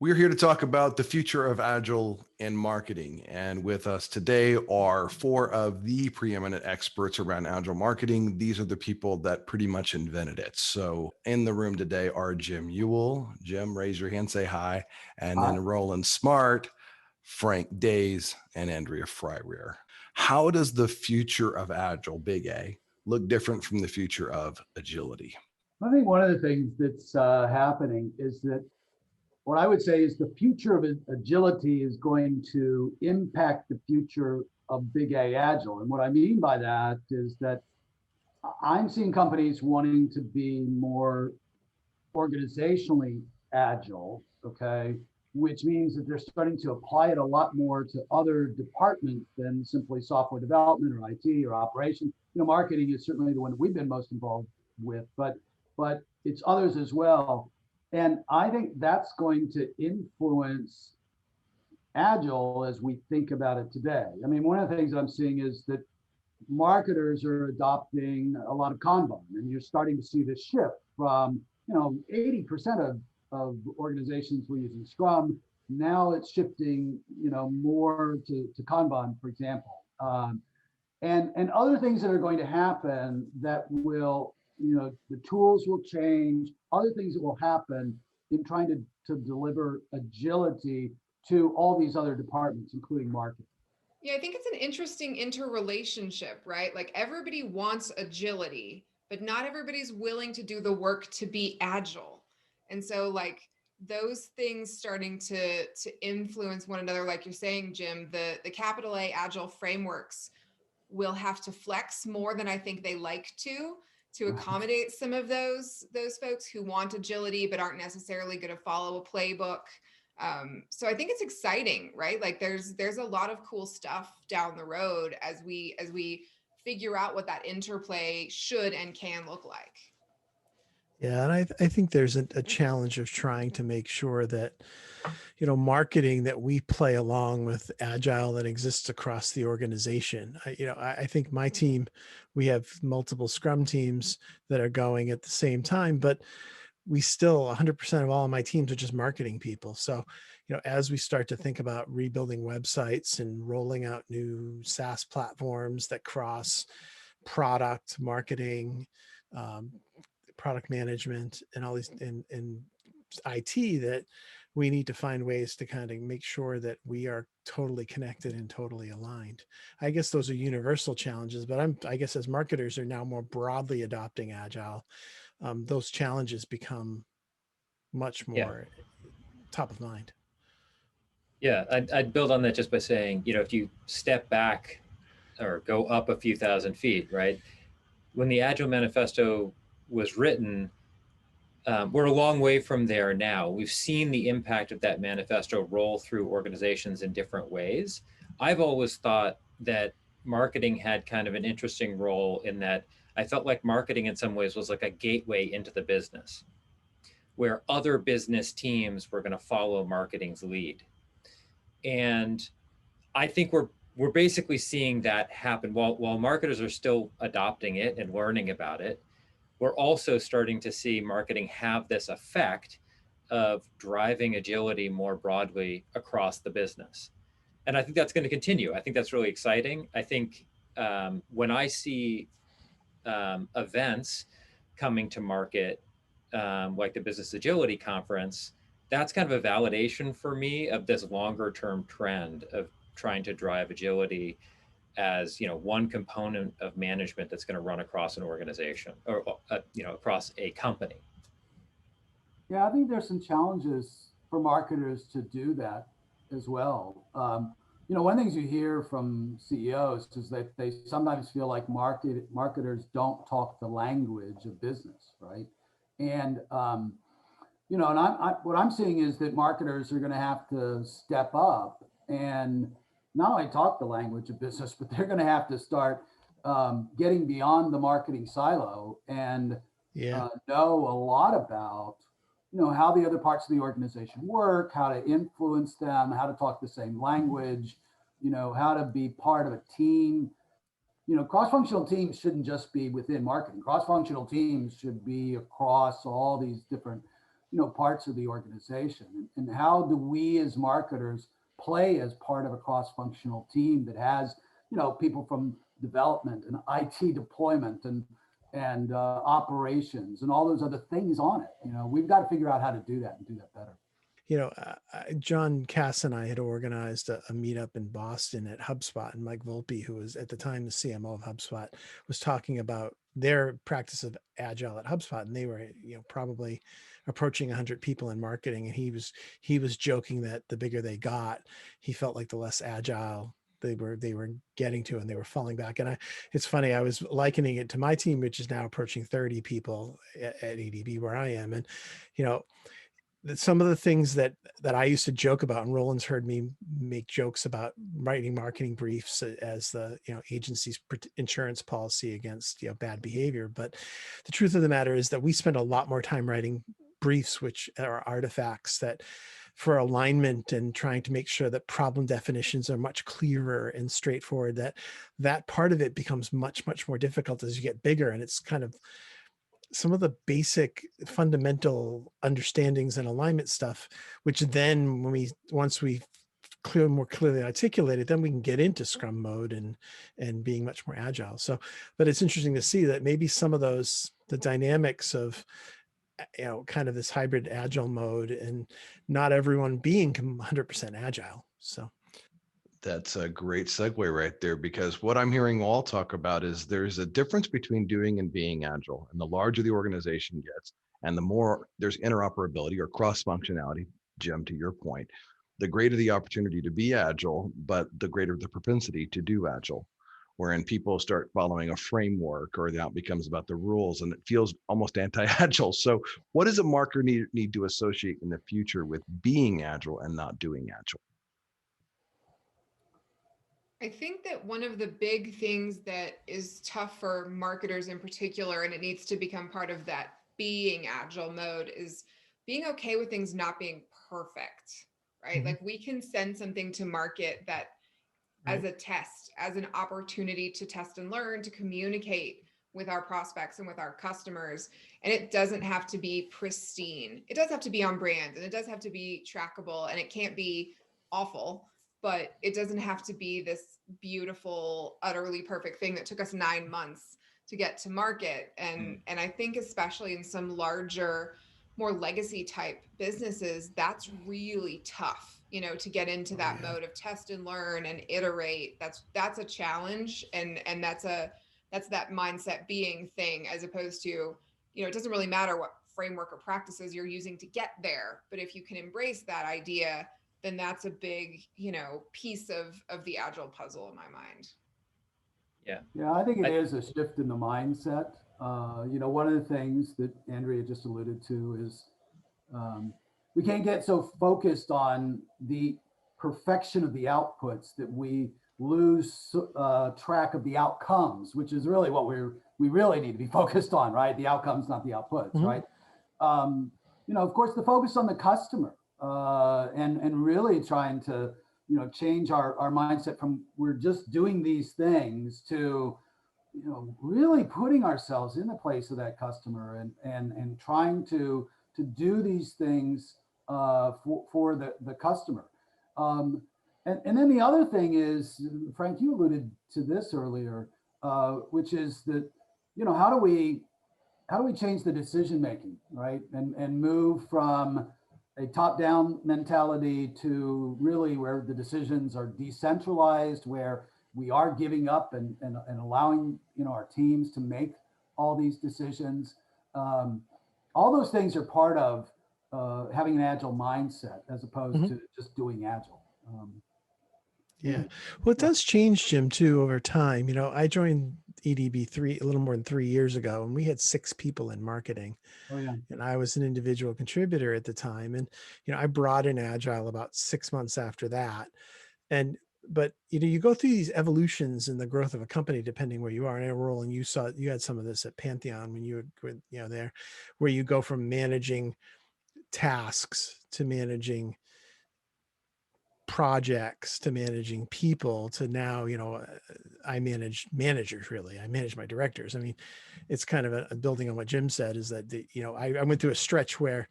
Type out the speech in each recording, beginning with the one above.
We're here to talk about the future of Agile and marketing. And with us today are four of the preeminent experts around Agile marketing. These are the people that pretty much invented it. So in the room today are Jim Ewell. Jim, raise your hand, say hi. And then Roland Smart, Frank Days, and Andrea Fryrear. How does the future of Agile, big A, look different from the future of agility? I think one of the things that's happening is that what I would say is the future of agility is going to impact the future of big A Agile. And what I mean by that is that I'm seeing companies wanting to be more organizationally agile, okay, which means that they're starting to apply it a lot more to other departments than simply software development or IT or operations. Marketing is certainly the one that we've been most involved with, but it's others as well. And I think that's going to influence Agile as we think about it today. I mean, one of the things that I'm seeing is that marketers are adopting a lot of Kanban, and you're starting to see this shift from, 80% of organizations were using Scrum. Now it's shifting, more to Kanban, for example. And other things that are going to happen that will, the tools will change, other things that will happen in trying to deliver agility to all these other departments, including marketing. Yeah, I think it's an interesting interrelationship, right? Like everybody wants agility, but not everybody's willing to do the work to be agile. And so like those things starting to influence one another, like you're saying, Jim, the capital A Agile frameworks will have to flex more than I think they like to accommodate some of those folks who want agility but aren't necessarily going to follow a playbook. So I think it's exciting, right? Like there's a lot of cool stuff down the road as we figure out what that interplay should and can look like. Yeah, and I think there's a challenge of trying to make sure that, marketing that we play along with Agile that exists across the organization. I think my team, we have multiple Scrum teams that are going at the same time, but we still 100% of all of my teams are just marketing people. So, as we start to think about rebuilding websites and rolling out new SaaS platforms that cross product marketing, product management, and all these in IT, that we need to find ways to kind of make sure that we are totally connected and totally aligned. I guess those are universal challenges, but I guess as marketers are now more broadly adopting Agile, those challenges become much more top of mind. Yeah, I'd build on that just by saying, if you step back or go up a few thousand feet, right? When the Agile Manifesto was written, we're a long way from there now. We've seen the impact of that manifesto roll through organizations in different ways. I've always thought that marketing had kind of an interesting role in that I felt like marketing in some ways was like a gateway into the business, where other business teams were going to follow marketing's lead. And I think we're basically seeing that happen. While marketers are still adopting it and learning about it, we're also starting to see marketing have this effect of driving agility more broadly across the business. And I think that's going to continue. I think that's really exciting. I think when I see events coming to market, like the Business Agility Conference, that's kind of a validation for me of this longer term trend of trying to drive agility as one component of management that's going to run across an organization or across a company. Yeah, I think there's some challenges for marketers to do that as well. One of the things you hear from CEOs is that they sometimes feel like marketers don't talk the language of business, right? And what I'm seeing is that marketers are going to have to step up and not only talk the language of business, but they're going to have to start getting beyond the marketing silo and know a lot about, how the other parts of the organization work, how to influence them, how to talk the same language, how to be part of a team. Cross-functional teams shouldn't just be within marketing. Cross-functional teams should be across all these different, parts of the organization. And how do we as marketers play as part of a cross-functional team that has, people from development and IT deployment and operations and all those other things on it. We've got to figure out how to do that and do that better. John Cass and I had organized a meetup in Boston at HubSpot, and Mike Volpe, who was at the time the CMO of HubSpot, was talking about their practice of Agile at HubSpot, and they were, probably approaching 100 people in marketing, and he was joking that the bigger they got, he felt like the less agile they were getting to, and they were falling back. And it's funny, I was likening it to my team, which is now approaching 30 people at EDB where I am, and some of the things that I used to joke about, and Roland's heard me make jokes about writing marketing briefs as the agency's insurance policy against bad behavior. But the truth of the matter is that we spend a lot more time writing briefs, which are artifacts that for alignment and trying to make sure that problem definitions are much clearer and straightforward. That part of it becomes much, much more difficult as you get bigger, and it's kind of some of the basic fundamental understandings and alignment stuff, which then once we more clearly articulated, then we can get into Scrum mode and being much more agile. So, but it's interesting to see that maybe some of the dynamics of, kind of this hybrid agile mode and not everyone being 100% agile. So. That's a great segue right there, because what I'm hearing all talk about is there's a difference between doing and being agile. And the larger the organization gets, and the more there's interoperability or cross-functionality, Jim, to your point, the greater the opportunity to be agile, but the greater the propensity to do agile, wherein people start following a framework, or that becomes about the rules, and it feels almost anti-agile. So what does a marketer need to associate in the future with being agile and not doing agile? I think that one of the big things that is tough for marketers in particular, and it needs to become part of that being agile mode, is being okay with things not being perfect, right? Mm-hmm. Like we can send something to market that Right. as a test, as an opportunity to test and learn, to communicate with our prospects and with our customers. And it doesn't have to be pristine. It does have to be on brand, and it does have to be trackable, and it can't be awful, but it doesn't have to be this beautiful, utterly perfect thing that took us 9 months to get to market. And I think especially in some larger, more legacy type businesses, that's really tough, to get into that mode of test and learn and iterate. That's a challenge. And that's that mindset being thing, as opposed to, it doesn't really matter what framework or practices you're using to get there. But if you can embrace that idea, then that's a big, piece of the agile puzzle in my mind. Yeah, I think it is a shift in the mindset. One of the things that Andrea just alluded to is we can't get so focused on the perfection of the outputs that we lose track of the outcomes, which is really what we really need to be focused on, right? The outcomes, not the outputs, mm-hmm. Right? Of course, the focus on the customer and really trying to change our mindset from we're just doing these things to really putting ourselves in the place of that customer and trying to do these things for the customer. And then the other thing is, Frank, you alluded to this earlier, which is that, how do we change the decision making, right? And move from a top-down mentality to really where the decisions are decentralized, where we are giving up and allowing our teams to make all these decisions. All those things are part of having an agile mindset as opposed mm-hmm. to just doing agile. Yeah. Well, it does change, Jim, too, over time. I joined EDB a little more than 3 years ago, and we had 6 people in marketing. Oh, yeah. And I was an individual contributor at the time. And, I brought in Agile about 6 months after that. But you go through these evolutions in the growth of a company, depending where you are. And Roland, you had some of this at Pantheon when you were, there, where you go from managing tasks to managing projects to managing people to now, I manage managers, really. I manage my directors. I mean, it's kind of a building on what Jim said, is that, I went through a stretch where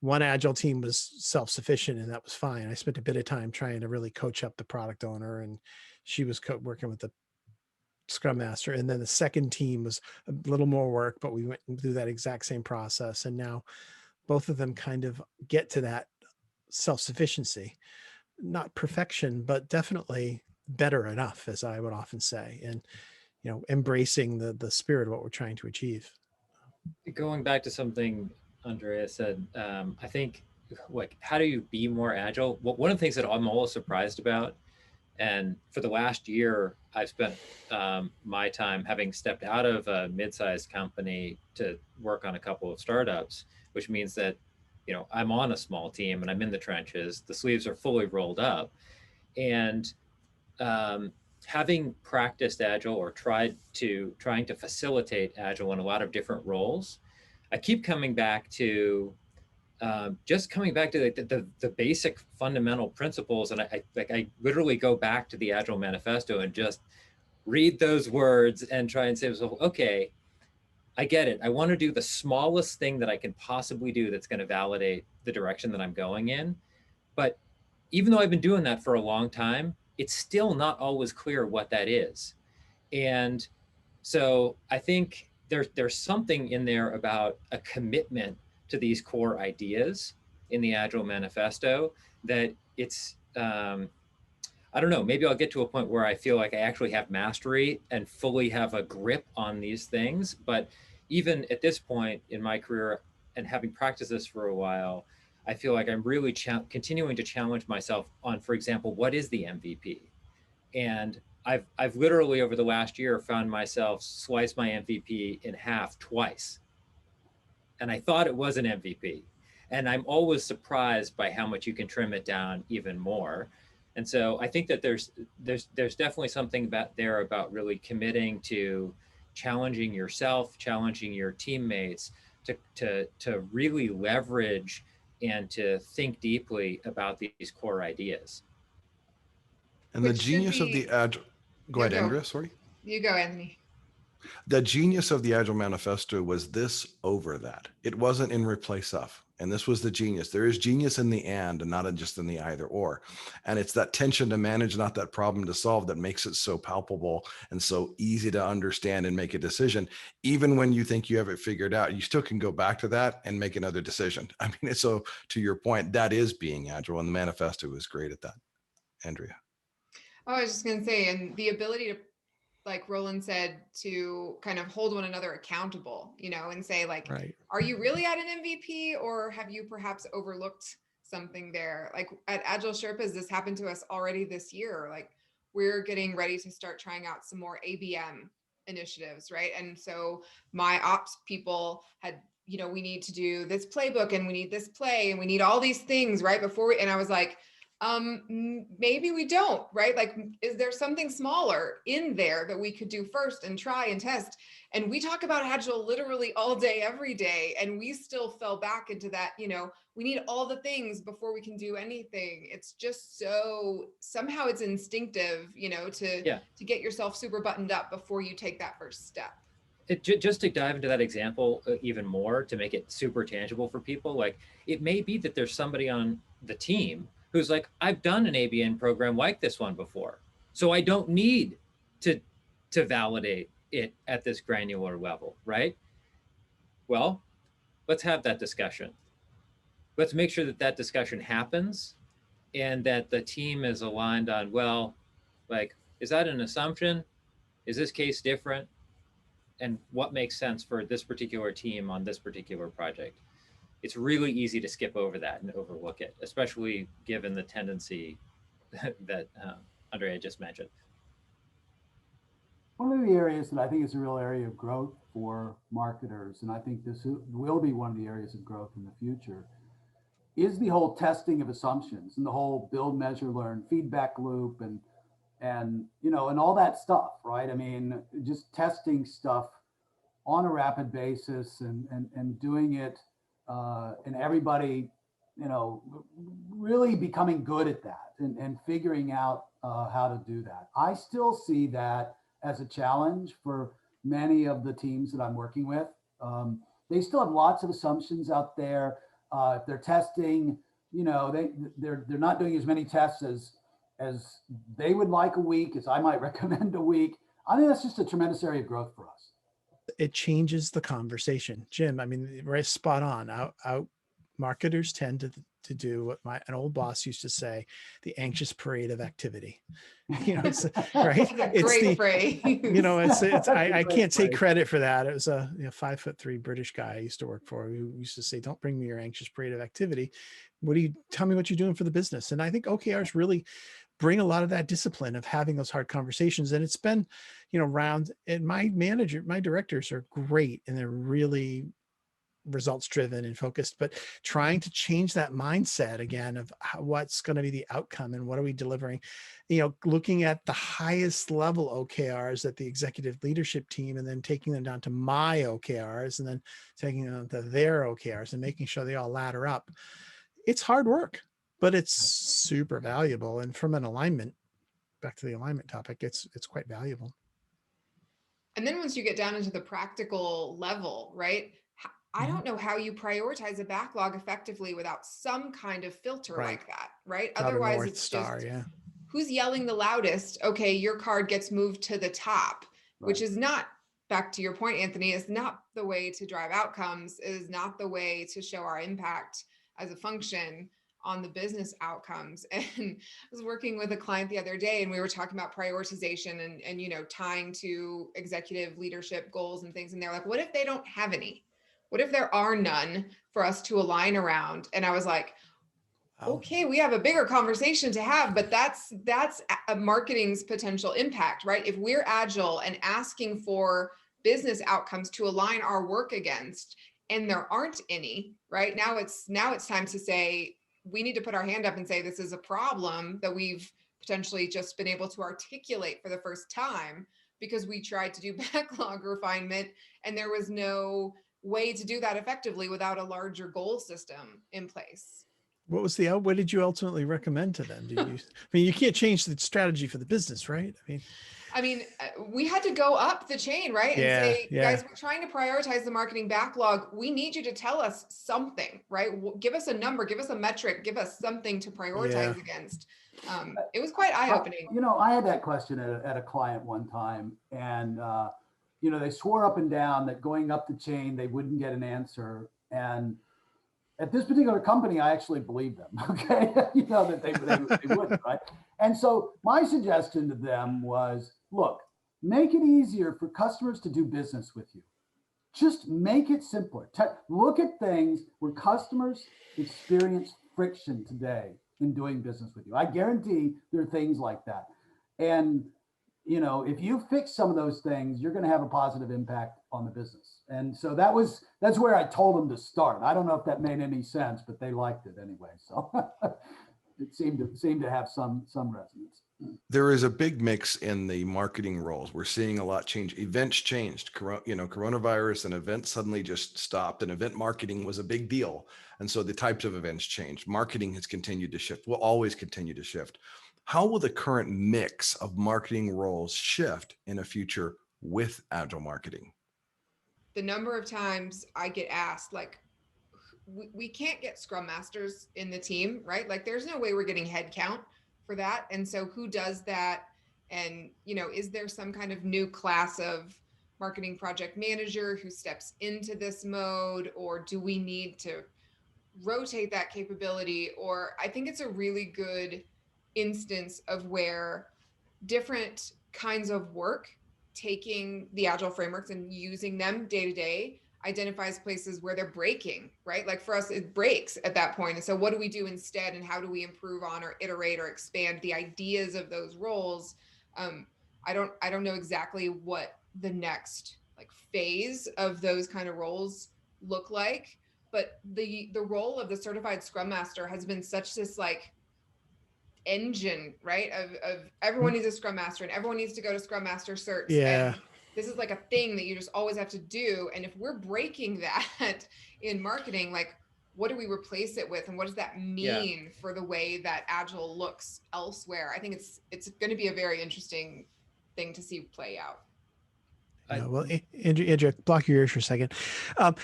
one Agile team was self-sufficient and that was fine. I spent a bit of time trying to really coach up the product owner, and she was working with the Scrum Master. And then the second team was a little more work, but we went through that exact same process. And now both of them kind of get to that self-sufficiency, not perfection, but definitely better enough, as I would often say, and, embracing the spirit of what we're trying to achieve. Going back to something Andrea said, I think, like, how do you be more agile? Well, one of the things that I'm always surprised about, and for the last year, I've spent my time having stepped out of a mid-sized company to work on a couple of startups, which means that, I'm on a small team and I'm in the trenches. The sleeves are fully rolled up, and having practiced Agile or trying to facilitate Agile in a lot of different roles, I keep coming back to just coming back to the basic fundamental principles. And I literally go back to the Agile Manifesto and just read those words and try and say, so, okay, I get it. I want to do the smallest thing that I can possibly do that's going to validate the direction that I'm going in. But even though I've been doing that for a long time, it's still not always clear what that is. And so I think there's something in there about a commitment to these core ideas in the Agile Manifesto that it's, I don't know, maybe I'll get to a point where I feel like I actually have mastery and fully have a grip on these things. But even at this point in my career and having practiced this for a while, I feel like I'm really continuing to challenge myself on, for example, what is the MVP? And I've literally over the last year found myself slice my MVP in half twice. And I thought it was an MVP. And I'm always surprised by how much you can trim it down even more. And so I think that there's definitely something about really committing to challenging yourself, challenging your teammates to really leverage and to think deeply about these core ideas. And the genius of the Agile, go ahead, Andrea, sorry. You go, Anthony. The genius of the Agile Manifesto was this over that. It wasn't in replace of. And this was the genius. There is genius in the and not just in the either or. And it's that tension to manage, not that problem to solve, that makes it so palpable and so easy to understand and make a decision. Even when you think you have it figured out, you still can go back to that and make another decision. I mean, so to your point, that is being agile. And the manifesto is great at that. Andrea. Oh, I was just going to say, and the ability to, like Roland said, to kind of hold one another accountable, and say, like, right, are you really at an MVP, or have you perhaps overlooked something there? Like at Agile Sherpas, this happened to us already this year. Like, we're getting ready to start trying out some more ABM initiatives, right? And so my ops people had, we need to do this playbook and we need this play and we need all these things right before and I was like, maybe we don't, right? Like, is there something smaller in there that we could do first and try and test? And we talk about Agile literally all day, every day. And we still fell back into that, we need all the things before we can do anything. It's just somehow it's instinctive, to get yourself super buttoned up before you take that first step. Just to dive into that example even more, to make it super tangible for people, like it may be that there's somebody on the team who's like, I've done an ABN program like this one before, so I don't need to validate it at this granular level, right? Well, let's have that discussion. Let's make sure that discussion happens and that the team is aligned on, well, like, is that an assumption? Is this case different? And what makes sense for this particular team on this particular project? It's really easy to skip over that and overlook it, especially given the tendency that Andrea just mentioned. One of the areas that I think is a real area of growth for marketers, and I think this will be one of the areas of growth in the future, is the whole testing of assumptions and the whole build, measure, learn feedback loop and all that stuff, right? I mean, just testing stuff on a rapid basis and doing it and everybody, really becoming good at that and figuring out how to do that. I still see that as a challenge for many of the teams that I'm working with. They still have lots of assumptions out there. If they're testing, they're not doing as many tests as they would like a week, as I might recommend a week. I think that's just a tremendous area of growth for us. It changes the conversation. Jim, I mean, right, spot on. Out marketers tend to do what an old boss used to say, the anxious parade of activity. It's right. That's a It's great phrase. I can't take credit for that. It was a 5'3" British guy I used to work for who used to say, don't bring me your anxious parade of activity. Tell me what you're doing for the business? And I think OKRs really bring a lot of that discipline of having those hard conversations. And it's been, round, and my directors are great, and they're really results driven and focused, but trying to change that mindset again of what's going to be the outcome and what are we delivering, looking at the highest level OKRs at the executive leadership team, and then taking them down to my OKRs, and then taking them to their OKRs, and making sure they all ladder up. It's hard work, but it's super valuable. And from an alignment, back to the alignment topic, it's quite valuable. And then once you get down into the practical level, right? I don't know how you prioritize a backlog effectively without some kind of filter like that, right? Otherwise, it's just who's yelling the loudest. Okay, your card gets moved to the top, which is not, back to your point, Anthony, is not the way to drive outcomes, is not the way to show our impact as a function on the business outcomes. And I was working with a client the other day, and we were talking about prioritization and tying to executive leadership goals and things. And they're like, what if they don't have any? What if there are none for us to align around? And I was like, okay, we have a bigger conversation to have, but that's a marketing's potential impact, right? If we're agile and asking for business outcomes to align our work against, and there aren't any, right? Now it's time to say, we need to put our hand up and say, this is a problem that we've potentially just been able to articulate for the first time because we tried to do backlog refinement and there was no way to do that effectively without a larger goal system in place. What did you ultimately recommend to them? You can't change the strategy for the business, right? I mean, we had to go up the chain, right? And say, guys, we're trying to prioritize the marketing backlog. We need you to tell us something, right? Give us a number, give us a metric, give us something to prioritize against. It was quite eye-opening. I had that question at a client one time, and they swore up and down that going up the chain, they wouldn't get an answer. And at this particular company, I actually believed them, okay? That they wouldn't, right? And so my suggestion to them was, look, make it easier for customers to do business with you. Just make it simpler. Look at things where customers experience friction today in doing business with you. I guarantee there are things like that. And if you fix some of those things, you're going to have a positive impact on the business. And so that's where I told them to start. I don't know if that made any sense, but they liked it anyway. So it seemed to have some resonance. There is a big mix in the marketing roles. We're seeing a lot change. Events changed. Coronavirus, and events suddenly just stopped, and event marketing was a big deal. And so the types of events changed. Marketing has continued to shift, will always continue to shift. How will the current mix of marketing roles shift in a future with Agile marketing? The number of times I get asked, like, we can't get Scrum Masters in the team, right? Like, there's no way we're getting headcount for that. And so who does that? And, is there some kind of new class of marketing project manager who steps into this mode? Or do we need to rotate that capability? Or I think it's a really good instance of where different kinds of work, taking the Agile frameworks and using them day to day, identifies places where they're breaking, right? Like for us, it breaks at that point. And so what do we do instead? And how do we improve on or iterate or expand the ideas of those roles? I don't know exactly what the next phase of those kind of roles look like, but the role of the certified Scrum Master has been such this engine, right? Of everyone needs a Scrum Master and everyone needs to go to Scrum Master certs. Yeah. And this is like a thing that you just always have to do. And if we're breaking that in marketing, what do we replace it with? And what does that mean for the way that Agile looks elsewhere? I think it's going to be a very interesting thing to see play out. Yeah, well, Andrew, block your ears for a second. Um,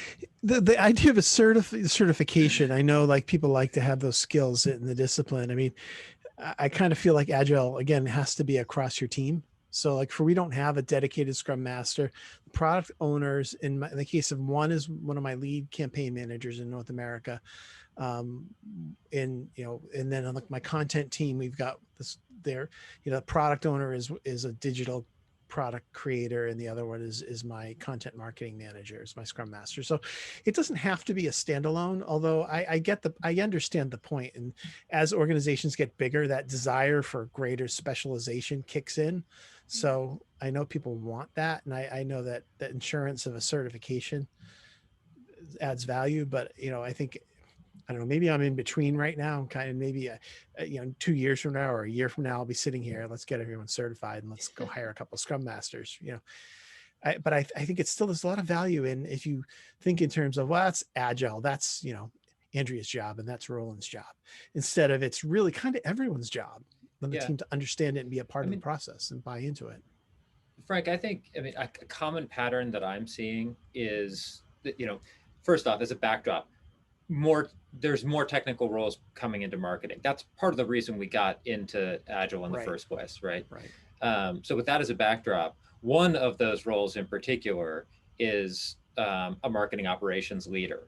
the idea of a certification, I know like people like to have those skills in the discipline. I mean, I kind of feel like Agile, again, has to be across your team. So like we don't have a dedicated Scrum Master. The product owners, in the case of one is one of my lead campaign managers in North America. And then on like my content team, we've got this there, the product owner is a digital product creator, and the other one is my content marketing manager, is my Scrum Master. So it doesn't have to be a standalone, although I understand the point. And as organizations get bigger, that desire for greater specialization kicks in. So I know people want that, and I know that the insurance of a certification adds value, but I think, I don't know, maybe I'm in between right now. I'm kind of maybe 2 years from now or a year from now, I'll be sitting here. Let's get everyone certified and let's go hire a couple of Scrum Masters. But I think it's still, there's a lot of value in, if you think in terms of, well, that's Agile, that's Andrea's job and that's Roland's job, instead of it's really kind of everyone's job on the team to understand it and be a part of the process and buy into it. Frank, I think a common pattern that I'm seeing is that, first off, as a backdrop, there's more technical roles coming into marketing. That's part of the reason we got into Agile in the first place, right? So with that as a backdrop, one of those roles in particular is a marketing operations leader.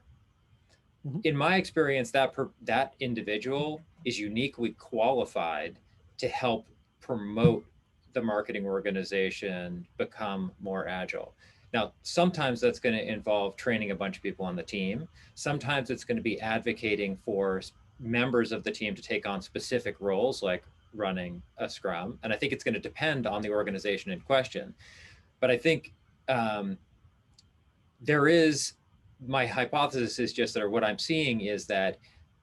In my experience, that individual is uniquely qualified to help promote the marketing organization become more agile. Now, sometimes that's going to involve training a bunch of people on the team. Sometimes it's going to be advocating for members of the team to take on specific roles like running a Scrum. And I think it's going to depend on the organization in question. But I think my hypothesis is just that, or what I'm seeing is that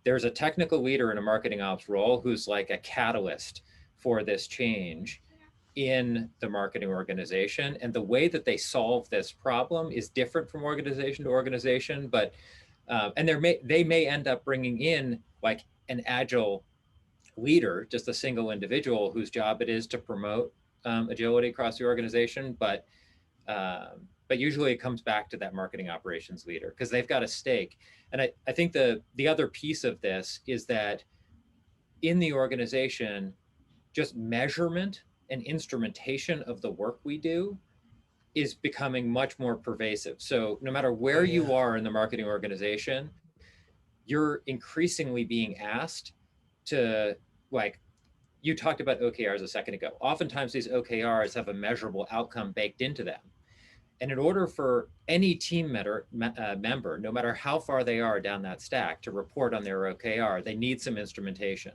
there's a technical leader in a marketing ops role who's like a catalyst for this change in the marketing organization. And the way that they solve this problem is different from organization to organization, but and they may end up bringing in like an Agile leader, just a single individual whose job it is to promote agility across the organization. But usually it comes back to that marketing operations leader because they've got a stake. And I think the other piece of this is that in the organization, just measurement and instrumentation of the work we do is becoming much more pervasive. So no matter where you are in the marketing organization, you're increasingly being asked to, like, you talked about OKRs a second ago. Oftentimes these OKRs have a measurable outcome baked into them. And in order for any team member, no matter how far they are down that stack, to report on their OKR, they need some instrumentation.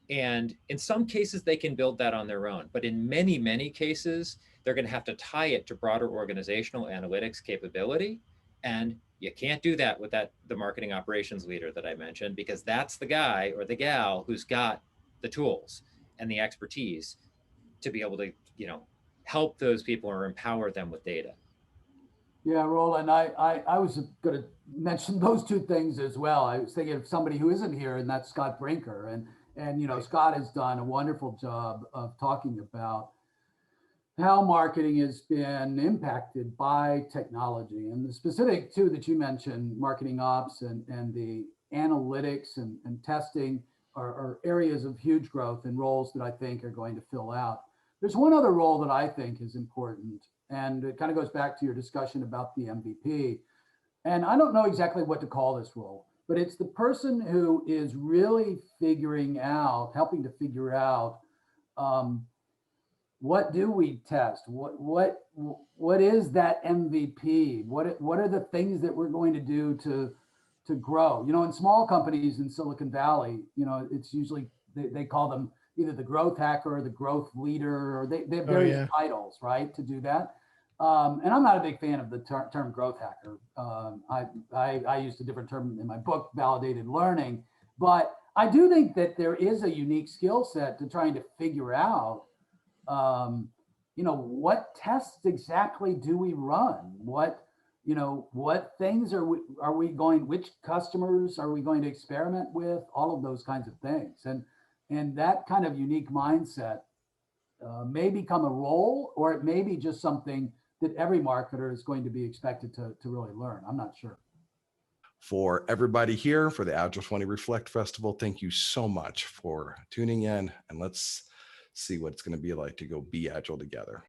And in some cases, they can build that on their own. But in many, many cases, they're going to have to tie it to broader organizational analytics capability. And you can't do that with the marketing operations leader that I mentioned, because that's the guy or the gal who's got the tools and the expertise to be able to, help those people or empower them with data. Yeah, Roland, I was going to mention those two things as well. I was thinking of somebody who isn't here, and that's Scott Brinker. And Scott has done a wonderful job of talking about how marketing has been impacted by technology. And the specific two that you mentioned, marketing ops and the analytics and testing, are areas of huge growth and roles that I think are going to fill out. There's one other role that I think is important, and it kind of goes back to your discussion about the MVP. And I don't know exactly what to call this role, but it's the person who is really helping to figure out what do we test? What is that MVP? What are the things that we're going to do to grow? In small companies in Silicon Valley, it's usually they call them either the growth hacker or the growth leader, or they have various titles, right, to do that. And I'm not a big fan of the term growth hacker. I used a different term in my book, validated learning. But I do think that there is a unique skill set to trying to figure out, what tests exactly do we run? What things are we going, which customers are we going to experiment with? All of those kinds of things. And that kind of unique mindset may become a role, or it may be just something that every marketer is going to be expected to really learn. I'm not sure. For everybody here for the Agile 20 Reflect Festival, thank you so much for tuning in, and let's see what it's going to be like to go be agile together.